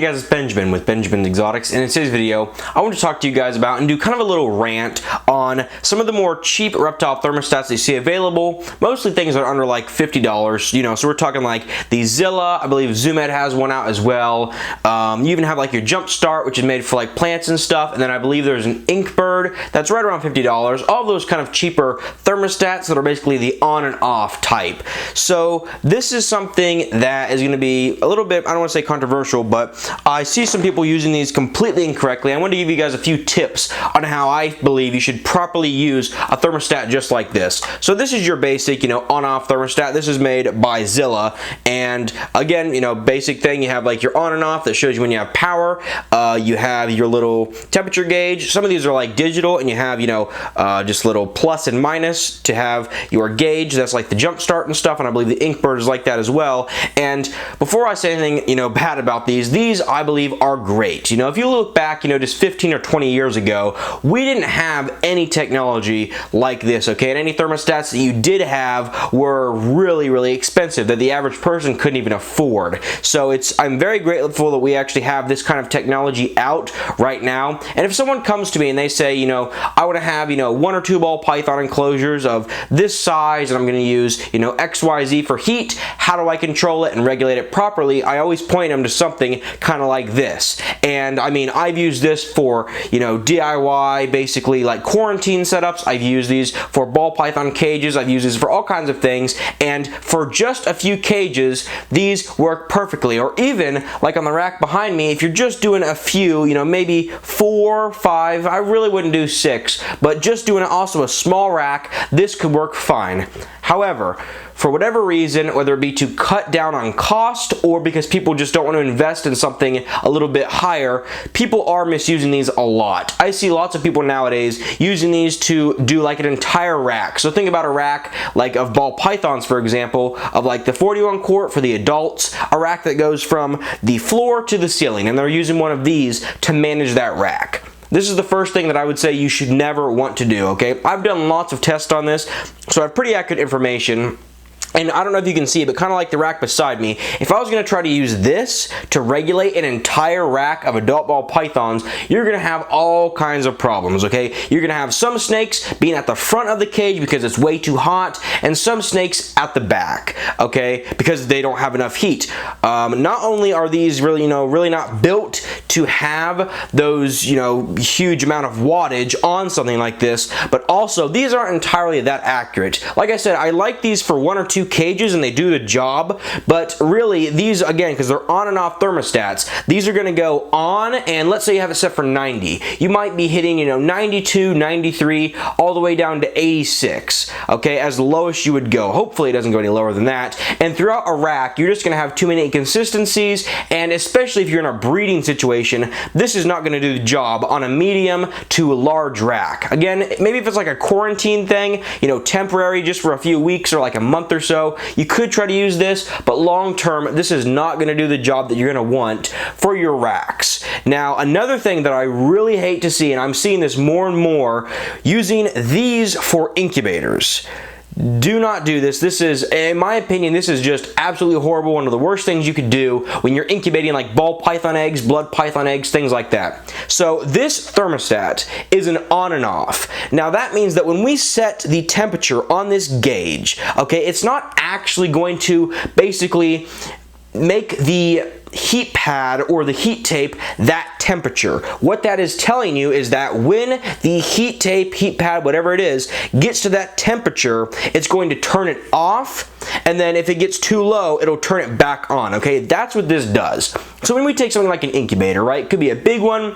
guys, it's Benjamin with Benjamin Exotics, and in today's video I want to talk to you guys about and do kind of a little rant on some of the more cheap Reptile thermostats that you see available, mostly things that are under like $50, you know, so we're talking like the Zilla, I believe Zoomed has one out as well. You even have like your Jump Start, which is made for like plants and stuff, and then I believe there's an Inkbird that's right around $50. All those kind of cheaper thermostats that are basically the on and off type. So this is something that is going to be a little bit, I don't want to say controversial, but I see some people using these completely incorrectly. I want to give you guys a few tips on how I believe you should properly use a thermostat just like this. So this is your basic, you know, on-off thermostat. This is made by Zilla, and again, you know, basic thing, you have like your on and off that shows you when you have power. You have your little temperature gauge. Some of these are like digital, and you have, you know, just little plus and minus to have your gauge. That's like the Jump Start and stuff, and I believe the Inkbird is like that as well. And before I say anything, you know, bad about these I believe are great. You know, if you look back, you know, just 15 or 20 years ago, we didn't have any technology like this, okay? And any thermostats that you did have were really, really expensive that the average person couldn't even afford. So I'm very grateful that we actually have this kind of technology out right now. And if someone comes to me and they say, you know, I want to have, you know, 1 or 2 ball python enclosures of this size, and I'm going to use, you know, XYZ for heat, how do I control it and regulate it properly? I always point them to something kind of like this. And I mean, I've used this for, you know, DIY, basically like quarantine setups. I've used these for ball python cages. I've used these for all kinds of things, and for just a few cages these work perfectly. Or even like on the rack behind me, if you're just doing a few, you know, maybe 4, 5, I really wouldn't do 6, but just doing also a small rack, this could work fine. However, for whatever reason, whether it be to cut down on cost or because people just don't want to invest in something a little bit higher, people are misusing these a lot. I see lots of people nowadays using these to do like an entire rack. So think about a rack like of ball pythons, for example, of like the 41 quart for the adults, a rack that goes from the floor to the ceiling, and they're using one of these to manage that rack. This is the first thing that I would say you should never want to do, okay? I've done lots of tests on this, so I have pretty accurate information. And I don't know if you can see it, but kind of like the rack beside me, if I was going to try to use this to regulate an entire rack of adult ball pythons, you're going to have all kinds of problems, okay? You're going to have some snakes being at the front of the cage because it's way too hot, and some snakes at the back, okay, because they don't have enough heat. Not only are these really, you know, really not built to have those, you know, huge amount of wattage on something like this, but also these aren't entirely that accurate. Like I said, I like these for 1 or 2 cages and they do the job, but really these, again, because they're on and off thermostats, these are going to go on, and let's say you have it set for 90. You might be hitting, you know, 92, 93, all the way down to 86, okay, as the lowest you would go. Hopefully it doesn't go any lower than that. And throughout a rack, you're just going to have too many inconsistencies, and especially if you're in a breeding situation, this is not going to do the job on a medium to large rack. Again, maybe if it's like a quarantine thing, you know, temporary, just for a few weeks or like a month or so, you could try to use this, but long term this is not going to do the job that you're going to want for your racks. Now, another thing that I really hate to see, and I'm seeing this more and more, using these for incubators. Do not do this. This is, in my opinion, this is just absolutely horrible. One of the worst things you could do when you're incubating like ball python eggs, blood python eggs, things like that. So this thermostat is an on and off. Now that means that when we set the temperature on this gauge, okay, it's not actually going to basically make the heat pad or the heat tape that temperature. What that is telling you is that when the heat tape, heat pad, whatever it is, gets to that temperature, it's going to turn it off, and then if it gets too low, it'll turn it back on, okay? That's what this does. So when we take something like an incubator, right? It could be a big one,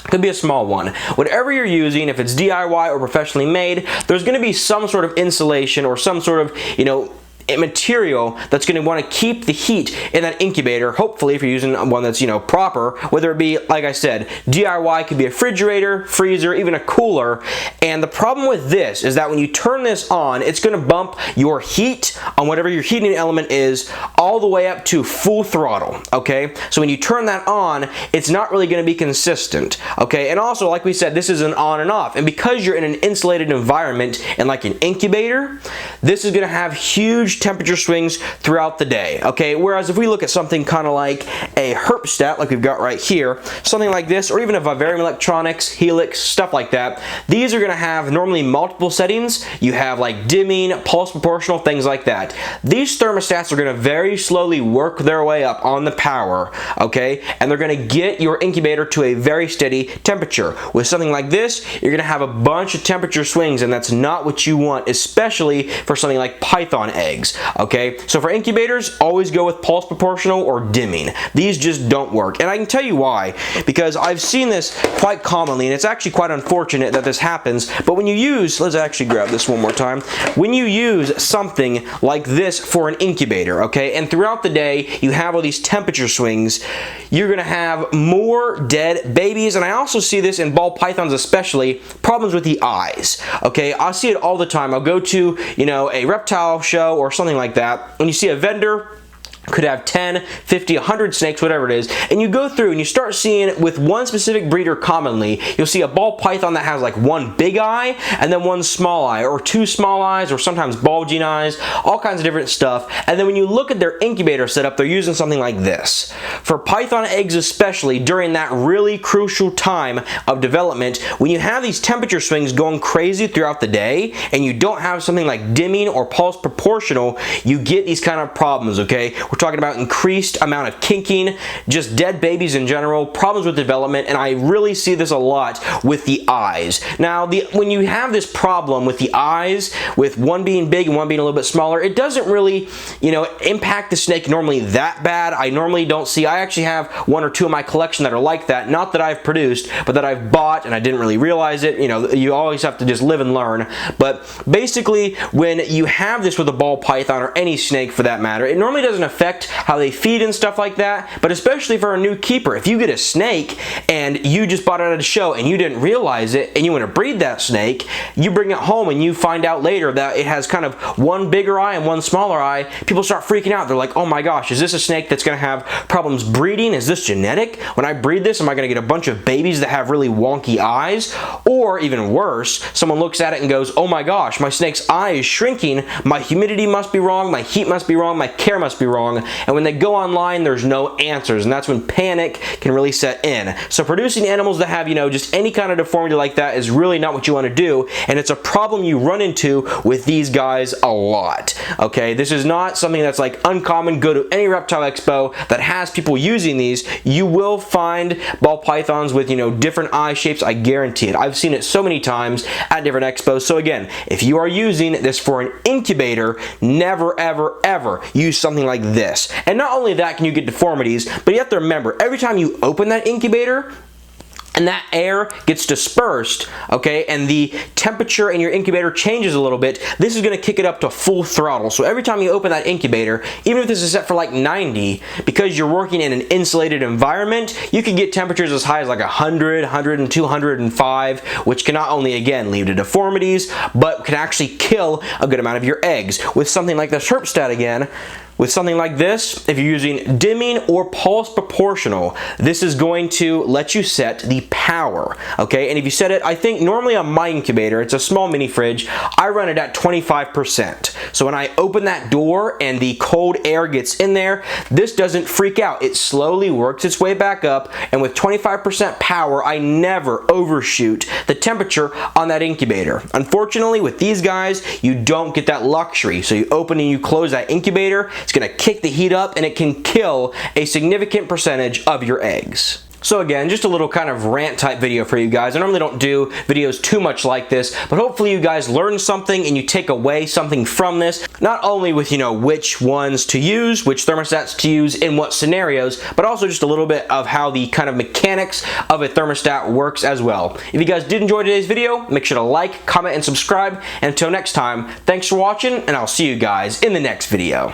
could be a small one. Whatever you're using, if it's DIY or professionally made, there's going to be some sort of insulation or some sort of, you know, material that's going to want to keep the heat in that incubator. Hopefully, if you're using one that's, you know, proper, whether it be, like I said, DIY, could be a refrigerator, freezer, even a cooler. And the problem with this is that when you turn this on, it's going to bump your heat on whatever your heating element is all the way up to full throttle, okay? So when you turn that on, it's not really going to be consistent, okay? And also, like we said, this is an on and off, and because you're in an insulated environment and like an incubator, this is going to have huge huge temperature swings throughout the day, okay? Whereas if we look at something kind of like a Herpstat, like we've got right here, something like this, or even a Vivarium Electronics, Helix, stuff like that, these are going to have normally multiple settings. You have like dimming, pulse proportional, things like that. These thermostats are going to very slowly work their way up on the power, okay? And they're going to get your incubator to a very steady temperature. With something like this, you're going to have a bunch of temperature swings, and that's not what you want, especially for something like Python eggs, okay? So for incubators, always go with pulse proportional or dimming. These just don't work, and I can tell you why, because I've seen this quite commonly, and it's actually quite unfortunate that this happens, but when you use, let's actually grab this one more time, when you use something like this for an incubator, okay, and throughout the day you have all these temperature swings, you're going to have more dead babies. And I also see this in ball pythons, especially problems with the eyes, okay? I see it all the time. I'll go to, you know, a reptile show or something like that, and you see a vendor could have 10, 50, 100 snakes, whatever it is, and you go through and you start seeing with one specific breeder commonly, you'll see a ball python that has like one big eye and then one small eye, or two small eyes, or sometimes bulging eyes, all kinds of different stuff. And then when you look at their incubator setup, they're using something like this. For python eggs especially, during that really crucial time of development, when you have these temperature swings going crazy throughout the day and you don't have something like dimming or pulse proportional, you get these kind of problems, okay? We're talking about increased amount of kinking, just dead babies in general, problems with development, and I really see this a lot with the eyes. Now, when you have this problem with the eyes, with one being big and one being a little bit smaller, it doesn't really, you know, impact the snake normally that bad. I normally don't see, I actually have one or two in my collection that are like that, not that I've produced, but that I've bought and I didn't really realize it. You know, you always have to just live and learn. But basically, when you have this with a ball python or any snake for that matter, it normally doesn't affect how they feed and stuff like that, but especially for a new keeper. If you get a snake and you just bought it at a show and you didn't realize it and you want to breed that snake, you bring it home and you find out later that it has kind of one bigger eye and one smaller eye, people start freaking out. They're like, oh my gosh, is this a snake that's going to have problems breeding? Is this genetic? When I breed this, am I going to get a bunch of babies that have really wonky eyes? Or even worse, someone looks at it and goes, oh my gosh, my snake's eye is shrinking, my humidity must be wrong, my heat must be wrong, my care must be wrong. And when they go online, there's no answers, and that's when panic can really set in. So producing animals that have, you know, just any kind of deformity like that is really not what you want to do, and it's a problem you run into with these guys a lot, okay? This is not something that's like uncommon. Go to any reptile expo that has people using these. You will find ball pythons with, you know, different eye shapes. I guarantee it. I've seen it so many times at different expos. So again, if you are using this for an incubator, never, ever, ever use something like this. And not only that can you get deformities, but you have to remember, every time you open that incubator and that air gets dispersed, okay, and the temperature in your incubator changes a little bit, this is going to kick it up to full throttle. So every time you open that incubator, even if this is set for like 90, because you're working in an insulated environment, you can get temperatures as high as like 100, 102, 105, which can not only, again, lead to deformities, but can actually kill a good amount of your eggs. With something like the Herpstat again, with something like this, if you're using dimming or pulse proportional, this is going to let you set the power, okay? And if you set it, I think normally on my incubator, it's a small mini fridge, I run it at 25%. So when I open that door and the cold air gets in there, this doesn't freak out. It slowly works its way back up, and with 25% power, I never overshoot the temperature on that incubator. Unfortunately, with these guys, you don't get that luxury. So you open and you close that incubator, it's going to kick the heat up and it can kill a significant percentage of your eggs. So again, just a little kind of rant type video for you guys. I normally don't do videos too much like this, but hopefully you guys learn something and you take away something from this, not only with, you know, which ones to use, which thermostats to use in what scenarios, but also just a little bit of how the kind of mechanics of a thermostat works as well. If you guys did enjoy today's video, make sure to like, comment, and subscribe. And until next time, thanks for watching, and I'll see you guys in the next video.